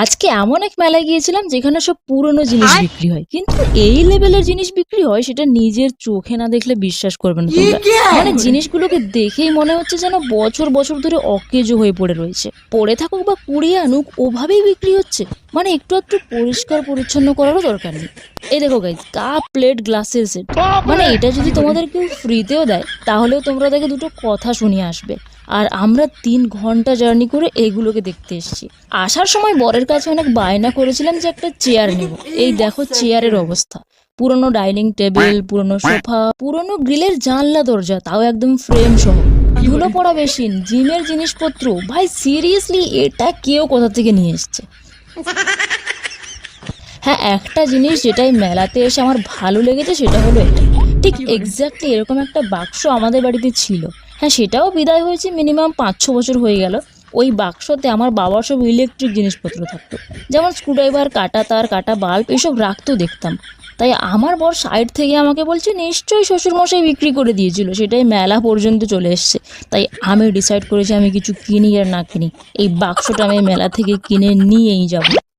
আজকে এমন এক মেলায় গিয়েছিলাম যেখানে সব পুরনো জিনিস বিক্রি হয়, কিন্তু এই লেভেলের জিনিস বিক্রি হয় সেটা নিজের চোখে না দেখলে বিশ্বাস করবে না ये তোমরা। क्या মানে है? জিনিসগুলোকে দেখেই মনে হচ্ছে যেন বছর বছর ধরে অকেজো হয়ে পড়ে রয়েছে, পড়ে থাকুক বা কুড়িয়ে আনুক ওভাবেই বিক্রি হচ্ছে। মানে একটু একটু পরিষ্কার পরিচ্ছন্ন করারও দরকার নেই। এই দেখো গাইজ, কাপ প্লেট গ্লাসের সেট। মানে এটা যদি তোমাদের কেউ ফ্রিতেও দেয় তাহলেও তোমরা তাকে দুটো কথা শুনিয়ে আসবে। আর আমরা 3 ঘন্টা জার্নি করে এগুলোকে দেখতে এসেছি। আসার সময় বরের কাছে অনেক বায়না করেছিলাম যে একটা চেয়ার নেব। এই দেখো চেয়ারের অবস্থা, পুরনো ডাইনিং টেবিল, পুরনো সোফা, পুরনো গ্রিলের জানলা দরজা, তাও একদম ফ্রেম সহ, ধুলো পড়া বেসিন, জিমের জিনিসপত্র। ভাই সিরিয়াসলি এটা কেউ কোথা থেকে নিয়ে এসছে? হ্যাঁ, একটা জিনিস যেটাই মেলাতে এসে আমার ভালো লেগেছে সেটা হলো এটা। ঠিক এক্স্যাক্টলি এরকম একটা বাক্স আমাদের বাড়িতে ছিল। হ্যাঁ, সেটাও বিদায় হয়েছে মিনিমাম 5-6 বছর হয়ে গেল। ওই বাক্সতে আমার বাবার সব ইলেকট্রিক জিনিসপত্র থাকতো, যেমন স্ক্রুড্রাইভার, কাটা তার, কাটা বাল্ব, এসব রাখতো দেখতাম। তাই আমার বর সাইড থেকে আমাকে বলছে নিশ্চয়ই শ্বশুরমশাই বিক্রি করে দিয়েছিল, সেটাই মেলা পর্যন্ত চলে এসছে। তাই আমি ডিসাইড করেছি আমি কিছু কিনি আর না কিনি, এই বাক্সটা আমি মেলা থেকে কিনে নিয়েই যাব।